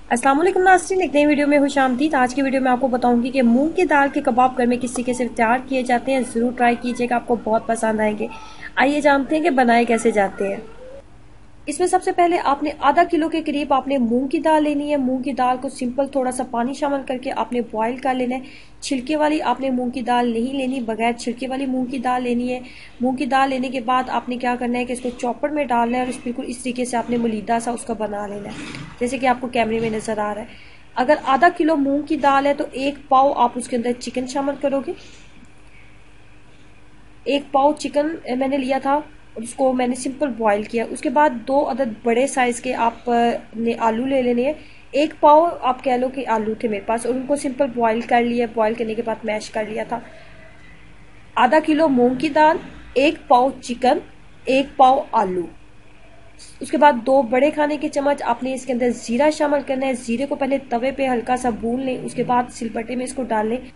अस्सलाम वालेकुम नाज़रीन, एक नई वीडियो में खुशामदीद। आज की वीडियो में आपको बताऊंगी कि मूंग की दाल के कबाब घर में किस तरीके से तैयार किए जाते हैं। ज़रूर ट्राई कीजिएगा, आपको बहुत पसंद आएंगे। आइए जानते हैं कि बनाए कैसे जाते हैं। इसमें सबसे पहले आपने आधा किलो के करीब आपने मूंग की दाल लेनी है। मूंग की दाल को सिंपल थोड़ा सा पानी शामिल करके आपने बॉईल कर लेना है। छिलके वाली आपने मूंग की दाल नहीं लेनी, बगैर छिलके वाली मूंग की दाल लेनी है। मूंग की दाल लेने के बाद आपने क्या करना है कि इसको चॉपर में डालना है और बिल्कुल इस तरीके से आपने मलीदा सा उसका बना लेना है, जैसे कि आपको कैमरे में नजर आ रहा है। अगर आधा किलो मूंग की दाल है तो 1 पाव आप उसके अंदर चिकन शामिल करोगे। 1 पाव चिकन मैंने लिया था और उसको मैंने सिंपल बॉईल किया। उसके बाद 2 अदद बड़े साइज के आपने आलू ले लेने हैं। 1 पाव आप कह लो कि आलू थे मेरे पास और उनको सिंपल बॉईल कर लिया। बॉईल करने के बाद मैश कर लिया था। आधा किलो मूंग की दाल, 1 पाव चिकन, 1 पाव आलू। उसके बाद 2 बड़े खाने के चम्मच आपने इसके अंदर जीरा शामिल करना है। जीरे को पहले तवे पे हल्का सा भून लें, उसके बाद सिलबट्टे में इसको डाल लें।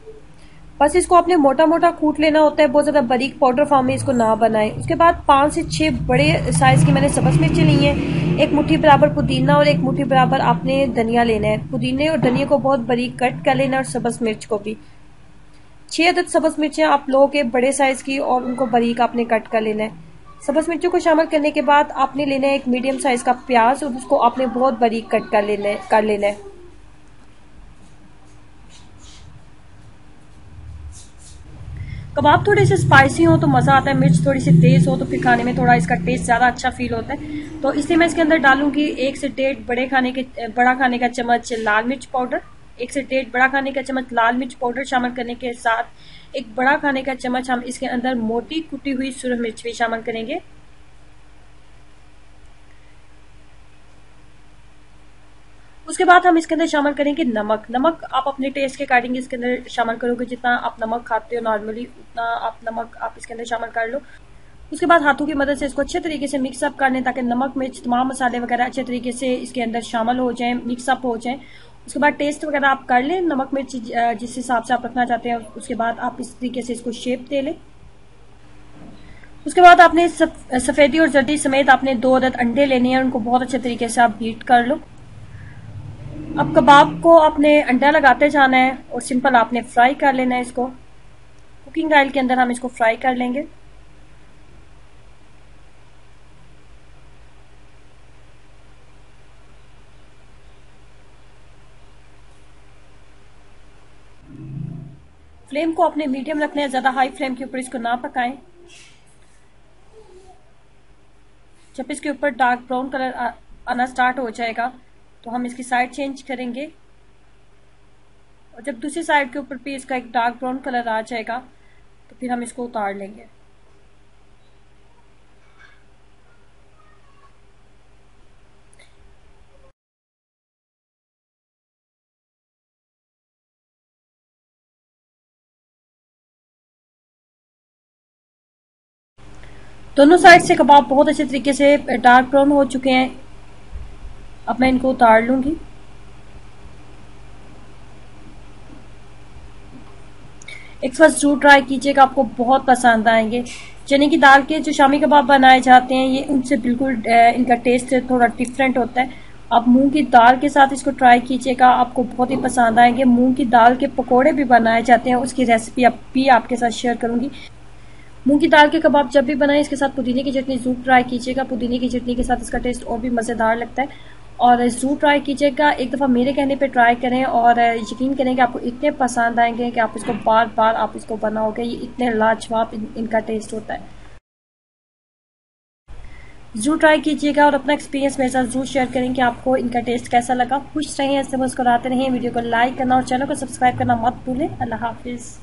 बस इसको आपने मोटा मोटा कूट लेना होता है, बहुत ज्यादा बारीक पाउडर फॉर्म में इसको ना बनाएं। उसके बाद 5 से 6 बड़े साइज की मैंने सब्ज मिर्ची ली है। 1 मुट्ठी बराबर पुदीना और 1 मुट्ठी बराबर आपने धनिया लेना है। पुदीने और धनिया को बहुत बारीक कट कर लेना और सब्ज मिर्च को भी। 6 अदद सब्ज मिर्चियां आप लोगे बड़े साइज की और उनको बारीक आपने कट कर लेना है। सब्ज मिर्चों को शामिल करने के बाद आपने लेना है 1 मीडियम साइज का प्याज और उसको आपने बहुत बारीक कट कर लेना है। कबाब थोड़े से स्पाइसी हो तो मज़ा आता है, मिर्च थोड़ी सी तेज़ हो तो फिर खाने में थोड़ा इसका टेस्ट ज़्यादा अच्छा फील होता है। तो इसलिए मैं इसके अंदर डालूंगी 1 से 1.5 बड़ा खाने का चम्मच लाल मिर्च पाउडर। 1 से 1.5 बड़ा खाने का चम्मच लाल मिर्च पाउडर शामिल करने के साथ 1 बड़ा खाने का चम्मच हम इसके अंदर मोटी कुटी हुई सुरख मिर्च भी शामिल करेंगे। उसके बाद हम इसके अंदर शामिल करेंगे नमक। नमक आप अपने टेस्ट के अकॉर्डिंग इसके अंदर शामिल करोगे, जितना आप नमक खाते हो नॉर्मली उतना आप नमक आप इसके अंदर शामिल कर लो। उसके बाद हाथों की मदद से इसको अच्छे तरीके से मिक्सअप कर लें ताकि नमक मिर्च तमाम मसाले वगैरह अच्छे तरीके से इसके अंदर शामिल हो जाएं, मिक्सअप हो जाएं। उसके बाद टेस्ट वगैरह आप कर लें, नमक मिर्च जिस हिसाब से आप रखना चाहते हैं। उसके बाद आप इस तरीके से इसको शेप दे लें। उसके बाद आपने सफेदी और जर्दी समेत आपने 2 अदद अंडे लेने हैं, उनको बहुत अच्छे तरीके से आप बीट कर लो। अब कबाब को आपने अंडा लगाते जाना है और सिंपल आपने फ्राई कर लेना है। इसको कुकिंग ऑयल के अंदर हम इसको फ्राई कर लेंगे। फ्लेम को आपने मीडियम रखना है, ज्यादा हाई फ्लेम के ऊपर इसको ना पकाएं। जब इसके ऊपर डार्क ब्राउन कलर आना स्टार्ट हो जाएगा तो हम इसकी साइड चेंज करेंगे और जब दूसरी साइड के ऊपर भी इसका एक डार्क ब्राउन कलर आ जाएगा तो फिर हम इसको उतार लेंगे। दोनों साइड से कबाब बहुत अच्छे तरीके से डार्क ब्राउन हो चुके हैं। अब मैं इनको उतार लूंगी। एक बार जरूर ट्राई कीजिएगा, आपको बहुत पसंद आएंगे। चने की दाल के जो शामी कबाब बनाए जाते हैं ये उनसे बिल्कुल इनका टेस्ट थोड़ा डिफरेंट होता है। आप मूंग की दाल के साथ इसको ट्राई कीजिएगा, आपको बहुत ही पसंद आएंगे। मूंग की दाल के पकोड़े भी बनाए जाते हैं, उसकी रेसिपी भी आपके साथ शेयर करूंगी। मूंग की दाल के कबाब जब भी बनाएं इसके साथ पुदीने की चटनी जरूर ट्राई कीजिएगा। पुदीने की चटनी के साथ इसका टेस्ट और भी मज़ेदार लगता है और जरूर ट्राई कीजिएगा। एक दफ़ा मेरे कहने पे ट्राई करें और यकीन करें कि आपको इतने पसंद आएंगे कि आप इसको बार बार आप इसको बनाओगे। ये इतने लाजवाब इनका टेस्ट होता है। जरूर ट्राई कीजिएगा और अपना एक्सपीरियंस मेरे साथ जरूर शेयर करें कि आपको इनका टेस्ट कैसा लगा। खुश रहें, ऐसे मुस्कुराते रहें। वीडियो को लाइक करना और चैनल को सब्सक्राइब करना मत भूलें। अल्लाह हाफिज़।